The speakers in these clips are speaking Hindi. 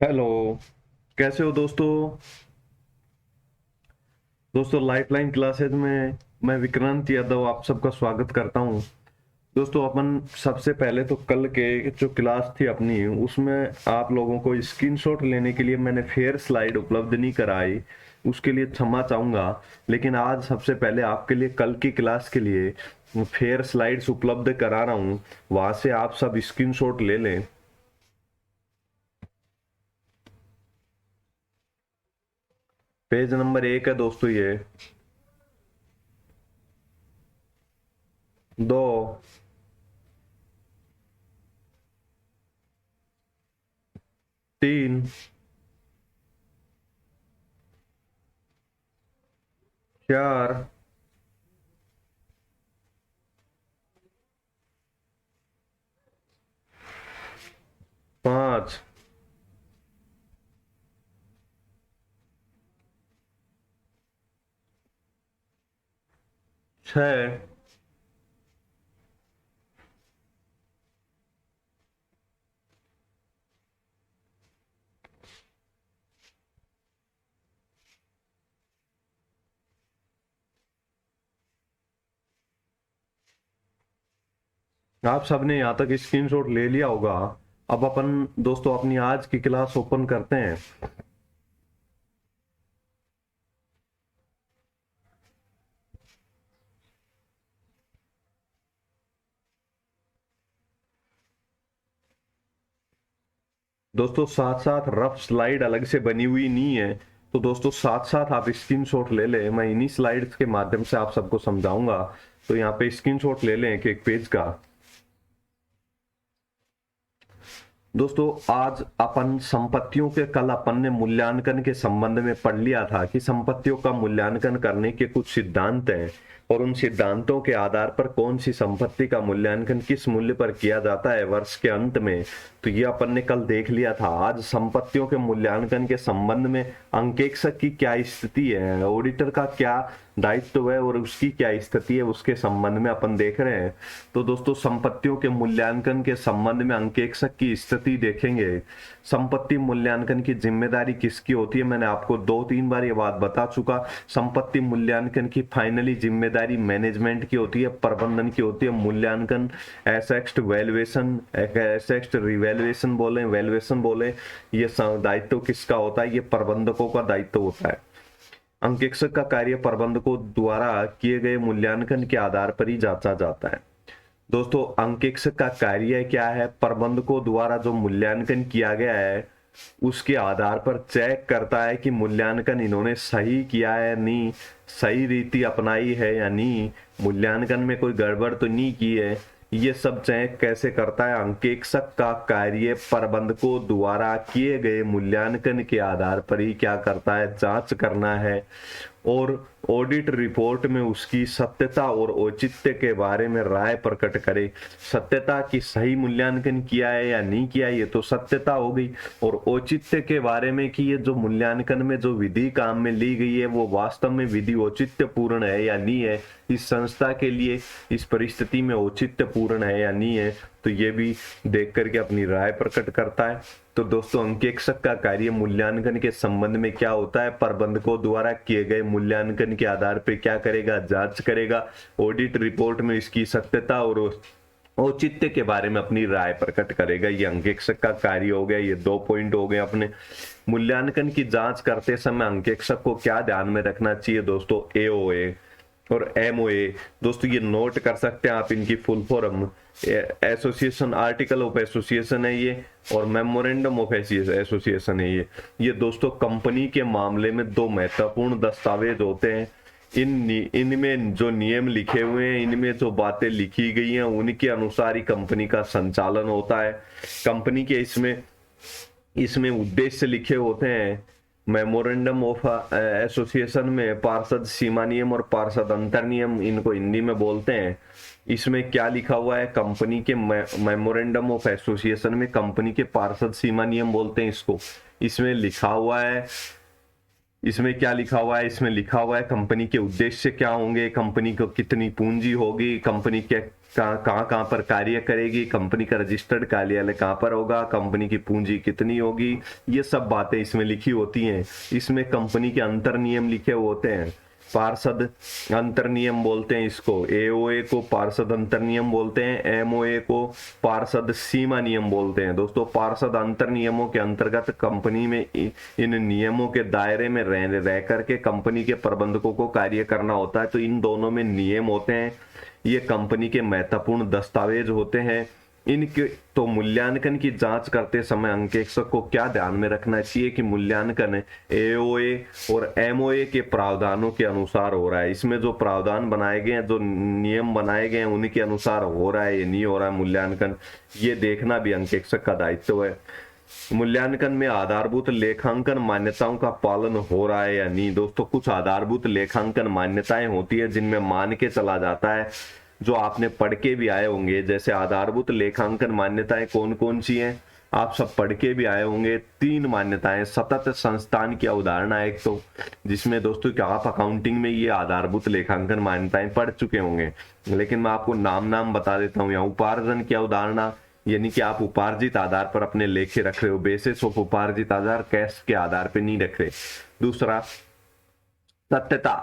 हेलो। कैसे हो दोस्तों लाइफलाइन क्लासेज में मैं विक्रांत यादव आप सबका स्वागत करता हूं। दोस्तों अपन सबसे पहले तो कल के जो क्लास थी अपनी उसमें आप लोगों को स्क्रीनशॉट लेने के लिए मैंने फेयर स्लाइड उपलब्ध नहीं कराई, उसके लिए क्षमा चाहूंगा। लेकिन आज सबसे पहले आपके लिए कल की क्लास के लिए फेयर स्लाइड्स उपलब्ध करा रहा हूं, वहां से आप सब स्क्रीनशॉट ले लें। पेज नंबर 1 है दोस्तों, ये 2, 3, 4, 5, 6, आप सबने यहाँ तक स्क्रीनशॉट ले लिया होगा। अब अपन दोस्तों अपनी आज की क्लास ओपन करते हैं। दोस्तों साथ साथ रफ स्लाइड अलग से बनी हुई नहीं है, तो दोस्तों साथ साथ आप स्क्रीनशॉट ले लें। मैं इन्हीं स्लाइड्स के माध्यम से आप सबको समझाऊंगा, तो यहाँ पे स्क्रीनशॉट ले लें एक पेज का। दोस्तों आज अपन संपत्तियों के कल अपन ने मूल्यांकन के संबंध में पढ़ लिया था कि संपत्तियों का मूल्यांकन करने के कुछ सिद्धांत हैं और उन सिद्धांतों के आधार पर कौन सी संपत्ति का मूल्यांकन किस मूल्य पर किया जाता है वर्ष के अंत में, तो ये अपन ने कल देख लिया था। आज संपत्तियों के मूल्यांकन के संबंध में अंकेक्षक की क्या स्थिति है, ऑडिटर का क्या दायित्व है और उसकी क्या स्थिति है, उसके संबंध में अपन देख रहे हैं। तो दोस्तों संपत्तियों के मूल्यांकन के संबंध में अंकेक्षक की स्थिति देखेंगे। संपत्ति मूल्यांकन की जिम्मेदारी किसकी होती है, मैंने आपको 2-3 बार ये बात बता चुका। संपत्ति मूल्यांकन की फाइनली जिम्मेदारी मैनेजमेंट की होती है, प्रबंधन की होती है। मूल्यांकन एसेट वैल्यूएशन, एसेट रिवैल्यूएशन बोले, वैल्यूएशन बोले, ये दायित्व किसका होता है, ये प्रबंधकों का दायित्व होता है। अंकेक्षक का कार्य प्रबंधकों द्वारा किए गए मूल्यांकन के आधार पर ही जांचा जाता है। दोस्तों अंकेक्षक का कार्य क्या है, प्रबंधकों द्वारा जो मूल्यांकन किया गया है उसके आधार पर चेक करता है कि मूल्यांकन इन्होंने सही किया है नहीं, सही रीति अपनाई है या नहीं, मूल्यांकन में कोई गड़बड़ तो नहीं की है। ये सब चेक कैसे करता है, अंकेक्षक का कार्य प्रबंधकों द्वारा किए गए मूल्यांकन के आधार पर ही क्या करता है, जांच करना है और ऑडिट रिपोर्ट में उसकी सत्यता और औचित्य के बारे में राय प्रकट करे। सत्यता की सही मूल्यांकन किया है या नहीं किया, ये तो सत्यता हो गई। और औचित्य के बारे में कि ये जो मूल्यांकन में जो विधि काम में ली गई है वो वास्तव में विधि औचित्य पूर्ण है या नहीं है, इस संस्था के लिए इस परिस्थिति में औचित्य पूर्ण है या नहीं है, तो ये भी देख करके अपनी राय प्रकट करता है। तो दोस्तों अंकेक्षक का कार्य मूल्यांकन के संबंध में क्या होता है, प्रबंधकों द्वारा किए गए मूल्यांकन के आधार पर क्या करेगा, जांच करेगा, ऑडिट रिपोर्ट में इसकी सत्यता और औचित्य के बारे में अपनी राय प्रकट करेगा। ये अंकेक्षक का कार्य हो गया। ये 2 पॉइंट हो गए अपने। मूल्यांकन की जांच करते समय अंकेक्षक को क्या ध्यान में रखना चाहिए दोस्तों, एओए और एमओए। दोस्तों ये नोट कर सकते हैं आप, इनकी full form association, article of association है ये, और मेमोरेंडम ऑफ एसोसिएशन है ये दोस्तों कंपनी के मामले में 2 महत्वपूर्ण दस्तावेज होते हैं। इनमें जो नियम लिखे हुए हैं, इनमें जो बातें लिखी गई हैं, उनके अनुसार ही कंपनी का संचालन होता है। कंपनी के इसमें इसमें उद्देश्य लिखे होते हैं। मेमोरेंडम ऑफ एसोसिएशन में पार्षद सीमा नियम और पार्षद अंतर नियम, इनको हिंदी में बोलते हैं। इसमें क्या लिखा हुआ है, कंपनी के मेमोरेंडम ऑफ एसोसिएशन में कंपनी के पार्षद सीमा नियम बोलते हैं इसको। इसमें लिखा हुआ है, इसमें क्या लिखा हुआ है, इसमें लिखा हुआ है कंपनी के उद्देश्य क्या होंगे, कंपनी को कितनी पूंजी होगी, कंपनी के कहाँ पर कार्य करेगी, कंपनी का रजिस्टर्ड कार्यालय कहाँ पर होगा, कंपनी की पूंजी कितनी होगी, ये सब बातें इसमें लिखी होती हैं। इसमें कंपनी के अंतर नियम लिखे हुए होते हैं, पार्षद अंतर नियम बोलते हैं इसको, एओए को पार्षद अंतर नियम बोलते हैं, एमओए को पार्षद सीमा नियम बोलते हैं। दोस्तों पार्षद अंतर नियमों के अंतर्गत कंपनी में इन नियमों के दायरे में रह करके कंपनी के प्रबंधकों को कार्य करना होता है। तो इन दोनों में नियम होते हैं, ये कंपनी के महत्वपूर्ण दस्तावेज होते हैं। इनके तो मूल्यांकन की जांच करते समय अंकेक्षक को क्या ध्यान में रखना चाहिए कि मूल्यांकन एओए और एमओए के प्रावधानों के अनुसार हो रहा है। इसमें जो प्रावधान बनाए गए हैं, जो नियम बनाए गए हैं, उन्हीं के अनुसार हो रहा है या नहीं हो रहा है मूल्यांकन, ये देखना भी अंकेक्षक का दायित्व है। मूल्यांकन में आधारभूत लेखांकन मान्यताओं का पालन हो रहा है या नहीं। दोस्तों कुछ आधारभूत लेखांकन मान्यताएं होती है जिनमें मान के चला जाता है, जो आपने पढ़ के भी आए होंगे। जैसे आधारभूत लेखांकन मान्यताएं कौन कौन सी हैं, आप सब पढ़ के भी आए होंगे। 3 मान्यताएं, सतत संस्थान की अवधारणा एक तो, जिसमें दोस्तों क्या आप अकाउंटिंग में ये आधारभूत लेखांकन मान्यताएं पढ़ चुके होंगे, लेकिन मैं आपको नाम बता देता हूँ। यहाँ उपार्जन की अवधारणा, यानी कि आप उपार्जित आधार पर अपने लेखे रख रहे हो, बेसिस ऑफ उपार्जित आधार, कैश के आधार पर नहीं रख रहे। दूसरा सत्यता,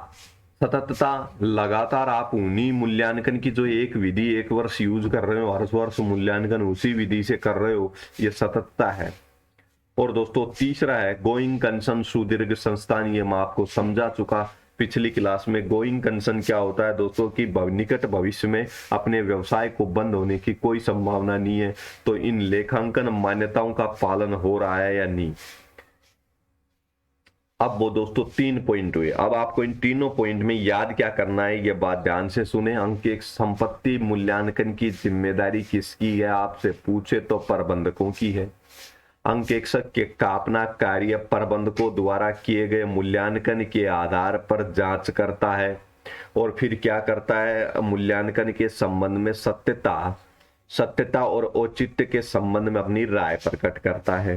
सततता, लगातार आप उन्हीं मूल्यांकन की जो एक विधि एक वर्ष यूज कर रहे हो, हर वर्ष मूल्यांकन उसी विधि से कर रहे हो, ये सततता है। और दोस्तों तीसरा है गोइंग कंसर्न सुदीर्घ संस्थान, ये मैं आपको समझा चुका पिछली क्लास में। गोइंग कंसर्न क्या होता है दोस्तों कि निकट भविष्य में अपने व्यवसाय को बंद होने की कोई संभावना नहीं है, तो इन लेखांकन मान्यताओं का पालन हो रहा है या नहीं। अब वो दोस्तों 3 पॉइंट हुए। अब आपको इन तीनों पॉइंट में याद क्या करना है, ये बात ध्यान से सुने। अंक एक, संपत्ति मूल्यांकन की जिम्मेदारी किसकी है, आपसे पूछे तो प्रबंधकों की है। अंकेक्षक का अपना कार्य प्रबंधकों द्वारा किए गए मूल्यांकन के आधार पर जांच करता है और फिर क्या करता है, मूल्यांकन के संबंध में सत्यता और औचित्य के संबंध में अपनी राय प्रकट करता है।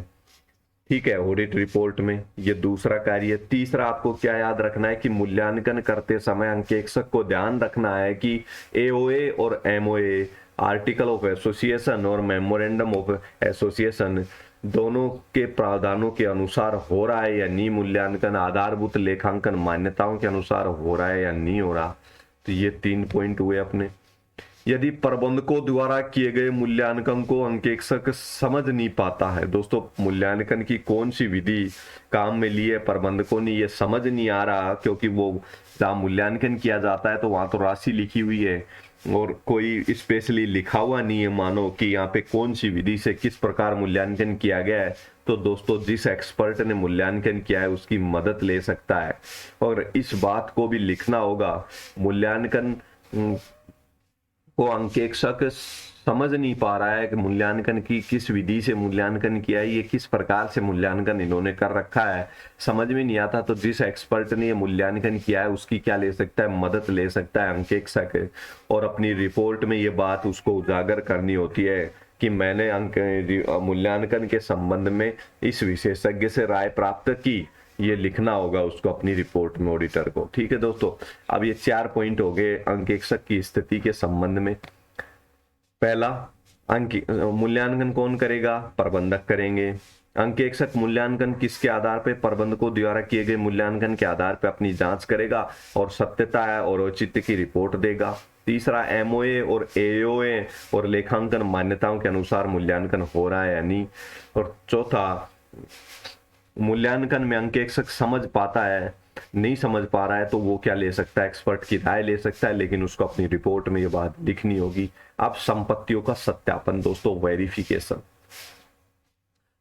ठीक है, ऑडिट रिपोर्ट में ये दूसरा कार्य। तीसरा आपको क्या याद रखना है कि मूल्यांकन करते समय अंकेक्षक को ध्यान रखना है कि एओए और एमओए, आर्टिकल ऑफ एसोसिएशन और मेमोरेंडम ऑफ एसोसिएशन, दोनों के प्रावधानों के अनुसार हो रहा है या नहीं मूल्यांकन, आधारभूत लेखांकन मान्यताओं के अनुसार हो रहा है या नहीं हो रहा। तो ये 3 पॉइंट हुए अपने। यदि प्रबंधकों द्वारा किए गए मूल्यांकन को अंकेक्षक समझ नहीं पाता है, दोस्तों मूल्यांकन की कौन सी विधि काम में ली है प्रबंधकों ने, ये समझ नहीं आ रहा, क्योंकि वो जहाँ मूल्यांकन किया जाता है तो वहां तो राशि लिखी हुई है और कोई स्पेशली लिखा हुआ नहीं है मानो कि यहाँ पे कौन सी विधि से किस प्रकार मूल्यांकन किया गया है। तो दोस्तों जिस एक्सपर्ट ने मूल्यांकन किया है उसकी मदद ले सकता है, और इस बात को भी लिखना होगा। मूल्यांकन को अंकेक्षक समझ नहीं पा रहा है कि मूल्यांकन की किस विधि से मूल्यांकन किया है, ये किस प्रकार से मूल्यांकन इन्होंने कर रखा है, समझ में नहीं आता। तो जिस एक्सपर्ट ने ये मूल्यांकन किया है उसकी क्या ले सकता है, मदद ले सकता है अंकेक्षक, और अपनी रिपोर्ट में ये बात उसको उजागर करनी होती है कि मैंने मूल्यांकन के संबंध में इस विशेषज्ञ से राय प्राप्त की। ये लिखना होगा उसको अपनी रिपोर्ट में ऑडिटर को। ठीक है दोस्तों, अब ये 4 पॉइंट हो गए अंकेक्षक की स्थिति के संबंध में। पहला, मूल्यांकन कौन करेगा, प्रबंधक करेंगे। अंकेक्षक मूल्यांकन किसके आधार पर, प्रबंधकों द्वारा किए गए मूल्यांकन के आधार पर अपनी जांच करेगा और सत्यता और औचित्य की रिपोर्ट देगा। तीसरा, एमओए और एओए और लेखांकन मान्यताओं के अनुसार मूल्यांकन हो रहा है या नहीं। और चौथा, मूल्यांकन में अंकेक्षक समझ पाता है, नहीं समझ पा रहा है तो वो क्या ले सकता है, एक्सपर्ट की राय ले सकता है, लेकिन उसको अपनी रिपोर्ट में ये बात लिखनी होगी। अब संपत्तियों का सत्यापन दोस्तों, वेरिफिकेशन।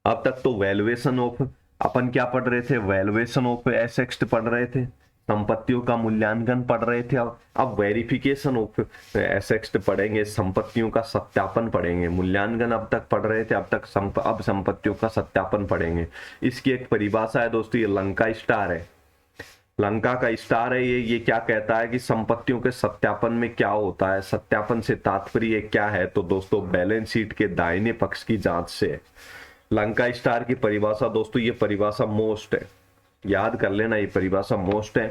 अब तक तो वैल्यूएशन ऑफ, अपन क्या पढ़ रहे थे, वैल्यूएशन ऑफ एसेट्स पढ़ रहे थे, संपत्तियों का मूल्यांकन पढ़ रहे थे। अब वेरिफिकेशन ऑफ एसेट्स पढ़ेंगे, संपत्तियों का सत्यापन पढ़ेंगे। मूल्यांकन अब तक पढ़ रहे थे, अब संपत्तियों का सत्यापन पढ़ेंगे। इसकी एक परिभाषा है दोस्तों, ये लंका स्टार है, लंका का स्टार है ये क्या कहता है कि संपत्तियों के सत्यापन में क्या होता है, सत्यापन से तात्पर्य क्या है। तो दोस्तों बैलेंस शीट के दाहिने पक्ष की जांच से। लंका स्टार की परिभाषा दोस्तों, ये परिभाषा मोस्ट है, याद कर लेना, ये परिभाषा मोस्ट है।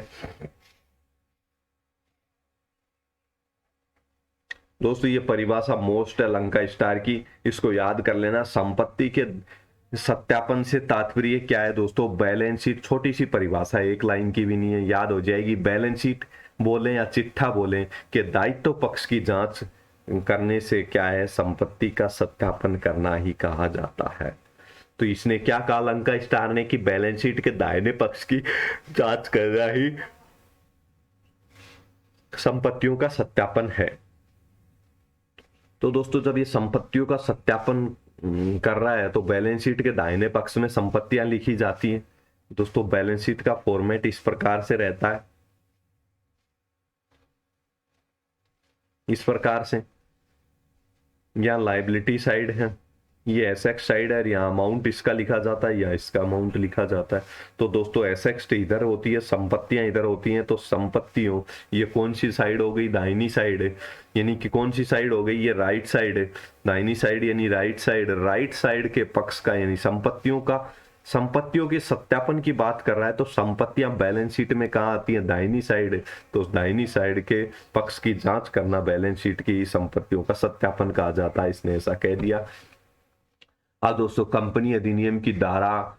दोस्तों ये परिभाषा मोस्ट है लंका स्टार की, इसको याद कर लेना। संपत्ति के सत्यापन से तात्पर्य क्या है दोस्तों? बैलेंस शीट, छोटी सी परिभाषा है, एक लाइन की भी नहीं है, याद हो जाएगी। बैलेंस शीट बोले या चिट्ठा बोले कि दायित्व पक्ष की जांच करने से क्या है, संपत्ति का सत्यापन करना ही कहा जाता है। तो इसने क्या कहा लंका स्टार ने कि बैलेंस शीट के दाहिने पक्ष की जांच करना ही संपत्तियों का सत्यापन है। तो दोस्तों जब ये संपत्तियों का सत्यापन कर रहा है तो बैलेंस शीट के दाहिने पक्ष में संपत्तियां लिखी जाती हैं। दोस्तों बैलेंस शीट का फॉर्मेट इस प्रकार से रहता है, इस प्रकार से। यहाँ लाइबिलिटी साइड है, ये एसेट साइड है, यहाँ अमाउंट इसका लिखा जाता है या इसका अमाउंट लिखा जाता है। तो दोस्तों एसेट इधर होती है, संपत्तियां इधर होती हैं। तो संपत्तियों, ये कौन सी साइड हो गई? दाहिनी साइड है। यानी कि कौन सी साइड हो गई? ये राइट साइड है। दाहिनी साइड यानी राइट साइड। राइट साइड के पक्ष का यानी संपत्तियों का, संपत्तियों के सत्यापन की बात कर रहा है तो संपत्तियां बैलेंस शीट में कहाँ आती है? दाहिनी साइड। तो दाहिनी साइड के पक्ष की जांच करना बैलेंस शीट की संपत्तियों का सत्यापन कहा जाता है, इसने ऐसा कह दिया। आज दोस्तों कंपनी अधिनियम की धारा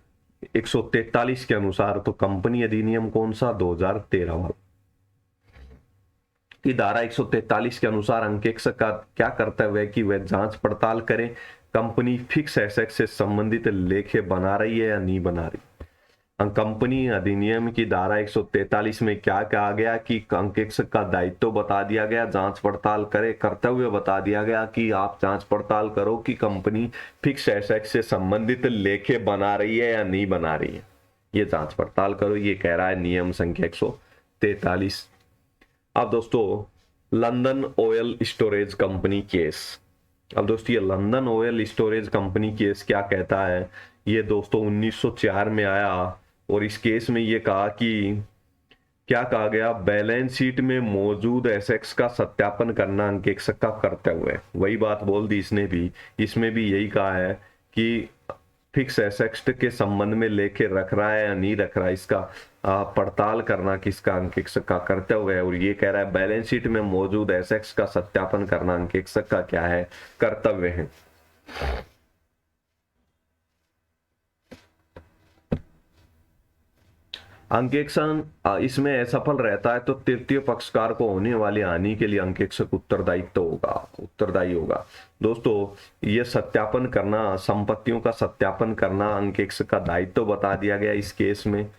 143 के अनुसार, तो कंपनी अधिनियम कौन सा? 2013 वाला। की धारा 143 के अनुसार अंकेक्ष का क्या कर्तव्य है कि वह जांच पड़ताल करे कंपनी फिक्स एसेट से संबंधित लेखे बना रही है या नहीं बना रही। कंपनी अधिनियम की धारा 143 में क्या कहा गया कि अंकेक्षक का दायित्व बता दिया गया, जांच पड़ताल करे, कर्तव्य बता दिया गया कि आप जांच पड़ताल करो कि कंपनी फिक्स एसेट से संबंधित लेखे बना रही है या नहीं बना रही है, ये जांच पड़ताल करो, ये कह रहा है नियम संख्या 143। अब दोस्तों London oil storage company case. अब दोस्तों ये London oil storage company case क्या कहता है? ये दोस्तों 1904 में आया और इस केस में ये कहा कि क्या कहा गया? बैलेंस शीट में मौजूद एसेट्स का सत्यापन करना अंकेक्षक का कर्तव्य है। वही बात बोल दी इसने भी, इसमें भी यही कहा है कि फिक्स एसेट्स के संबंध में लेके रख रहा है या नहीं रख रहा है, इसका पड़ताल करना किसका? अंकेक्षक का कर्तव्य है। और ये कह रहा है बैलेंस शीट में मौजूद एसेट्स का सत्यापन करना अंकेक्षक का क्या है? कर्तव्य है। अंकेक्षण इसमें असफल रहता है तो तृतीय पक्षकार को होने वाली हानि के लिए अंकेक्षक उत्तरदायी होगा। दोस्तों ये सत्यापन करना, संपत्तियों का सत्यापन करना अंकेक्षक का दायित्व बता दिया गया इस केस में।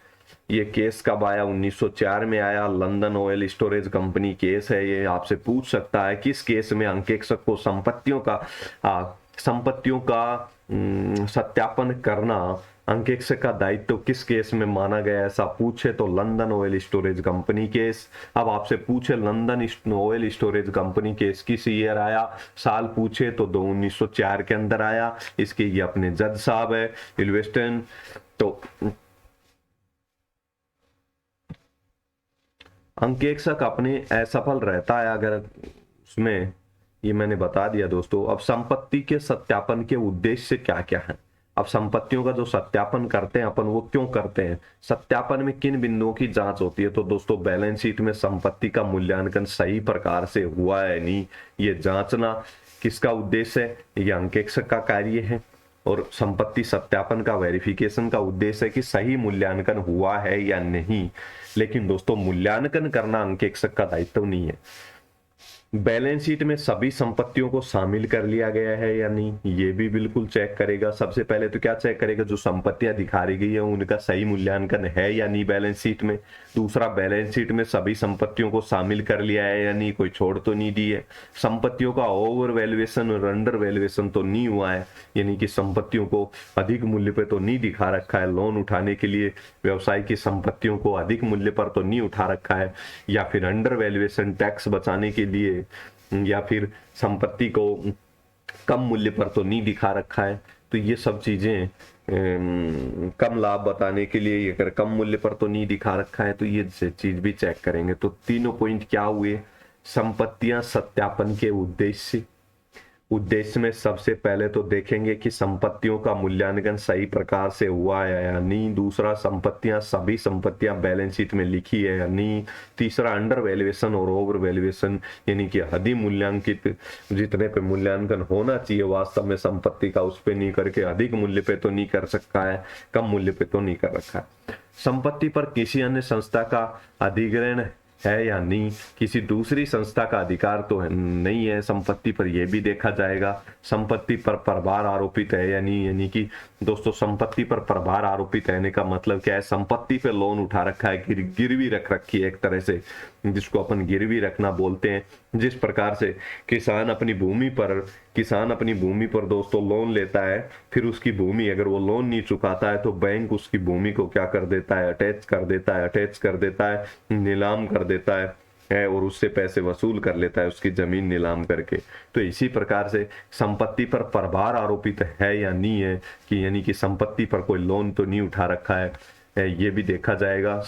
ये केस कब आया? 1904 में आया। London oil storage company case है। ये आपसे पूछ सकता है किस केस में अंकेक्षक को संपत्तियों का सत्यापन करना अंकेक्षक का दायित्व किस केस में माना गया, ऐसा पूछे तो London oil storage company case. अब आपसे पूछे London oil storage company case किस ईयर आया, साल पूछे तो 1904 के अंदर आया। इसके ये अपने जज साहब है इल्वेस्टन। तो अंकेक्षक अपने असफल रहता है अगर उसमें, ये मैंने बता दिया दोस्तों। अब संपत्ति के सत्यापन के उद्देश्य क्या क्या है? अब संपत्तियों का जो सत्यापन करते हैं अपन, वो क्यों करते हैं? सत्यापन में किन बिंदुओं की जांच होती है? तो दोस्तों बैलेंस शीट में संपत्ति का मूल्यांकन सही प्रकार से हुआ है नहीं, ये जांचना किसका उद्देश्य है? ये अंकेक्षक का कार्य है। और संपत्ति सत्यापन का, वेरिफिकेशन का उद्देश्य है कि सही मूल्यांकन हुआ है या नहीं। लेकिन दोस्तों मूल्यांकन करना अंकेक्षक का दायित्व नहीं है। बैलेंस शीट में सभी संपत्तियों को शामिल कर लिया गया है या नहीं, ये भी बिल्कुल चेक करेगा। सबसे पहले तो क्या चेक करेगा? जो संपत्तियां दिखा रही गई है उनका सही मूल्यांकन है या नहीं बैलेंस शीट में। दूसरा, बैलेंस शीट में सभी संपत्तियों को शामिल कर लिया है या नहीं, कोई छोड़ तो नहीं दी है। संपत्तियों का ओवर वैल्यूएशन और अंडर वैल्यूएशन तो नहीं हुआ है, यानी कि संपत्तियों को अधिक मूल्य पे तो नहीं दिखा रखा है। लोन उठाने के लिए व्यवसाय की संपत्तियों को अधिक मूल्य पर तो नहीं उठा रखा है, या फिर अंडर वैल्यूएशन टैक्स बचाने के लिए, या फिर संपत्ति को कम मूल्य पर तो नहीं दिखा रखा है। तो ये सब चीजें कम लाभ बताने के लिए अगर कम मूल्य पर तो नहीं दिखा रखा है तो ये चीज भी चेक करेंगे। तो तीनों पॉइंट क्या हुए? संपत्तियां सत्यापन के उद्देश्य, उद्देश्य में सबसे पहले तो देखेंगे कि संपत्तियों का मूल्यांकन सही प्रकार से हुआ है या नहीं। दूसरा, संपत्तियां सभी संपत्तियां बैलेंस शीट में लिखी है या नहीं। तीसरा, अंडर वैल्यूएशन और ओवर वैल्यूएशन यानी कि अधिक मूल्यांकित जितने पे मूल्यांकन होना चाहिए वास्तव में संपत्ति का, उस पे नहीं करके अधिक मूल्य पे तो नहीं कर सकता है, कम मूल्य पे तो नहीं कर रखा है। संपत्ति पर किसी अन्य संस्था का अधिग्रहण है या नहीं, किसी दूसरी संस्था का अधिकार तो नहीं है संपत्ति पर, यह भी देखा जाएगा। संपत्ति पर प्रभार आरोपित है या नहीं, यानी कि दोस्तों संपत्ति पर प्रभार आरोपित रहने का मतलब क्या है, संपत्ति पे लोन उठा रखा है, गिरवी रख रखी है एक तरह से, जिसको अपन गिरवी रखना बोलते हैं। जिस प्रकार से किसान अपनी भूमि पर दोस्तों लोन लेता है, फिर उसकी भूमि अगर वो लोन नहीं चुकाता है तो बैंक उसकी भूमि को क्या कर देता है, अटैच कर देता है, नीलाम कर देता है और उससे पैसे वसूल कर लेता है उसकी जमीन नीलाम करके। तो इसी प्रकार से संपत्ति पर प्रभार आरोपित है या नहीं है, कि यानी कि संपत्ति पर कोई लोन तो नहीं उठा रखा है, ये भी देखा जाएगा।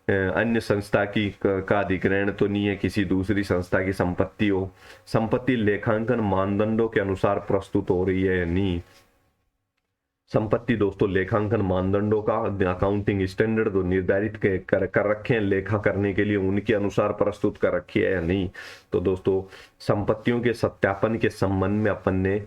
अन्य संस्था की का अधिग्रहण तो नहीं है, किसी दूसरी संस्था की संपत्ति हो। संपत्ति लेखांकन मानदंडों के अनुसार प्रस्तुत हो रही है या नहीं। संपत्ति दोस्तों लेखांकन मानदंडों का, अकाउंटिंग स्टैंडर्ड जो निर्धारित कर रखे हैं लेखा करने के लिए, उनके अनुसार प्रस्तुत कर रखी है या नहीं। तो दोस्तों संपत्तियों के सत्यापन के संबंध में अपन ने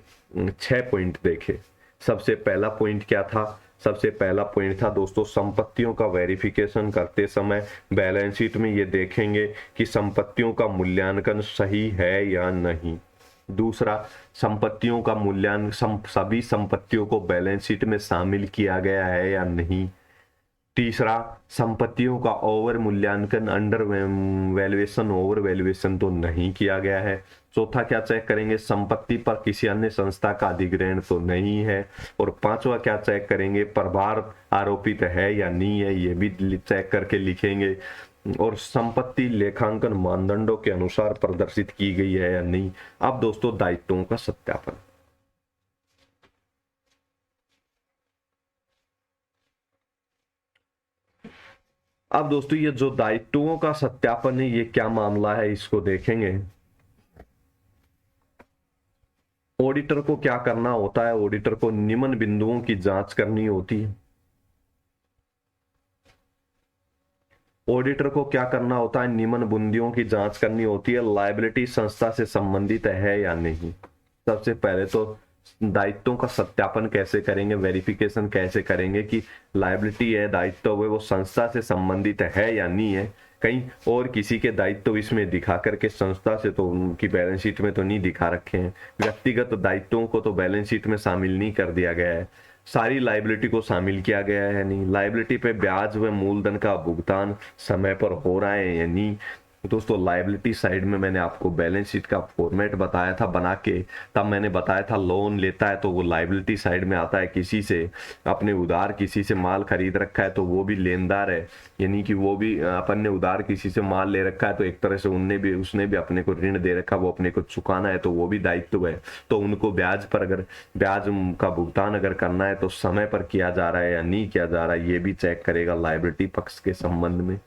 6 पॉइंट देखे। सबसे पहला पॉइंट क्या था? सबसे पहला पॉइंट था दोस्तों संपत्तियों का वेरिफिकेशन करते समय बैलेंस शीट में ये देखेंगे कि संपत्तियों का सही है या नहीं। दूसरा, संपत्तियों का मूल्यांकन सभी संपत्तियों को बैलेंस शीट में शामिल किया गया है या नहीं। तीसरा, संपत्तियों का ओवर मूल्यांकन अंडर वैल्यूएशन ओवर वैल्यूएशन तो नहीं किया गया है। चौथा क्या चेक करेंगे? संपत्ति पर किसी अन्य संस्था का अधिग्रहण तो नहीं है। और पांचवा क्या चेक करेंगे? प्रभार आरोपित है या नहीं है, ये भी चेक करके लिखेंगे। और संपत्ति लेखांकन मानदंडों के अनुसार प्रदर्शित की गई है या नहीं। अब दोस्तों दायित्वों का सत्यापन। अब दोस्तों ये जो दायित्वों का सत्यापन है ये क्या मामला है, इसको देखेंगे। ऑडिटर को क्या करना होता है? ऑडिटर को निम्न बिंदुओं की जांच करनी होती है। ऑडिटर को क्या करना होता है? निम्न बिंदुओं की जांच करनी होती है। लायबिलिटी संस्था से संबंधित है या नहीं। सबसे पहले तो दायित्वों का सत्यापन कैसे करेंगे, वेरिफिकेशन कैसे करेंगे कि लायबिलिटी है, दायित्व है वो संस्था से संबंधित है या नहीं है। कहीं और किसी के दायित्व इसमें दिखा करके संस्था से तो उनकी बैलेंस शीट में तो नहीं दिखा रखे हैं। व्यक्तिगत दायित्वों को तो बैलेंस शीट में शामिल नहीं कर दिया गया है। सारी लायबिलिटी को शामिल किया गया है नहीं। लायबिलिटी पे ब्याज व मूलधन का भुगतान समय पर हो रहा है या नहीं। दोस्तों लायबिलिटी साइड में मैंने आपको बैलेंस शीट का फॉर्मेट बताया था बना के, तब मैंने बताया था लोन लेता है तो वो लायबिलिटी साइड में आता है, किसी से अपने उधार किसी से माल खरीद रखा है तो वो भी लेनदार है, यानी कि वो भी अपन ने उधार किसी से माल ले रखा है तो एक तरह से उसने भी अपने को ऋण दे रखा, वो अपने को चुकाना है तो वो भी दायित्व है। तो उनको ब्याज पर अगर ब्याज का भुगतान अगर करना है तो समय पर किया जा रहा है या नहीं किया जा रहा है, ये भी चेक करेगा लायबिलिटी पक्ष के संबंध में।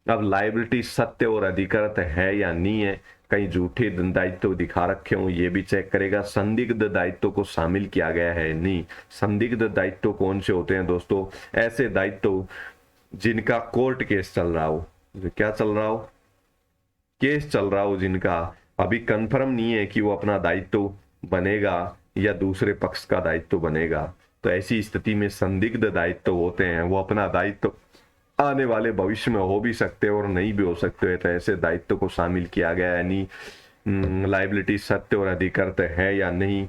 अब लायबिलिटी सत्य और अधिकृत है या नहीं है, कहीं झूठे दायित्व दिखा रखे हो, ये भी चेक करेगा। संदिग्ध दायित्व को शामिल किया गया है नहीं। संदिग्ध दायित्व कौन से होते हैं दोस्तों? ऐसे दायित्व जिनका कोर्ट केस चल रहा हो। क्या चल रहा हो? केस चल रहा हो, जिनका अभी कंफर्म नहीं है कि वो अपना दायित्व बनेगा या दूसरे पक्ष का दायित्व बनेगा। तो ऐसी स्थिति में संदिग्ध दायित्व होते हैं, वो अपना दायित्व आने वाले भविष्य में हो भी सकते हैं और नहीं भी हो सकते हैं। तो ऐसे दायित्व को शामिल किया गया है नहीं। लायबिलिटी सत्य और अधिकृत है या नहीं।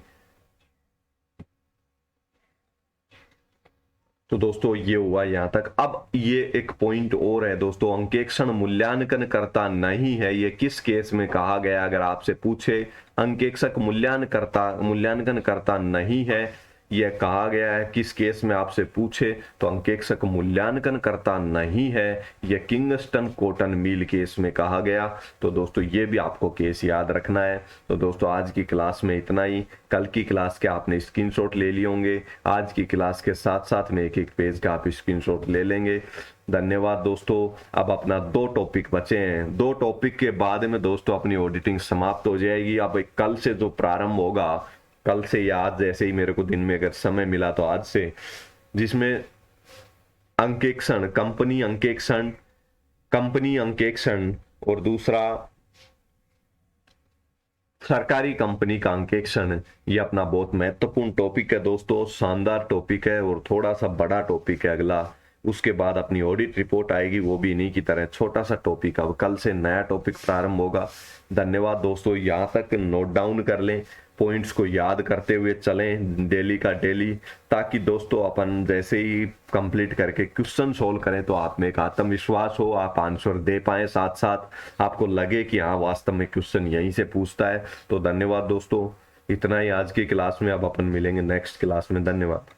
तो दोस्तों ये हुआ यहां तक। अब ये एक पॉइंट और है दोस्तों, अंकेक्षण मूल्यांकन करता नहीं है, ये किस केस में कहा गया? अगर आपसे पूछे अंकेक्षक मूल्यांकन करता नहीं है, यह कहा गया है किस केस में आपसे पूछे तो अंकेक्षक मूल्यांकन करता नहीं है, यह किंगस्टन कॉटन मिल केस में कहा गया। तो दोस्तों ये भी आपको केस याद रखना है। तो दोस्तों आज की क्लास में इतना ही। कल की क्लास के आपने स्क्रीनशॉट ले लिए होंगे, आज की क्लास के साथ साथ में एक एक पेज का आप स्क्रीनशॉट ले लेंगे। धन्यवाद दोस्तों। अब अपना 2 टॉपिक बचे हैं, 2 टॉपिक के बाद में दोस्तों अपनी ऑडिटिंग समाप्त हो जाएगी। अब कल से जो प्रारंभ होगा, कल से या आज जैसे ही मेरे को दिन में अगर समय मिला तो आज से, जिसमें अंकेक्षण, कंपनी अंकेक्षण और दूसरा सरकारी कंपनी का अंकेक्षण, ये अपना बहुत महत्वपूर्ण टॉपिक है दोस्तों, शानदार टॉपिक है और थोड़ा सा बड़ा टॉपिक है अगला। उसके बाद अपनी ऑडिट रिपोर्ट आएगी, वो भी इन्हीं की तरह छोटा सा टॉपिक। अब कल से नया टॉपिक प्रारंभ होगा। धन्यवाद दोस्तों, यहाँ तक नोट डाउन कर लें, पॉइंट्स को याद करते हुए चलें डेली का डेली, ताकि दोस्तों अपन जैसे ही कंप्लीट करके क्वेश्चन सोल्व करें तो आप में एक आत्मविश्वास हो, आप आंसर दे पाए, साथ साथ आपको लगे कि हाँ वास्तव में क्वेश्चन यहीं से पूछता है। तो धन्यवाद दोस्तों, इतना ही आज की क्लास में। अब अपन मिलेंगे नेक्स्ट क्लास में। धन्यवाद।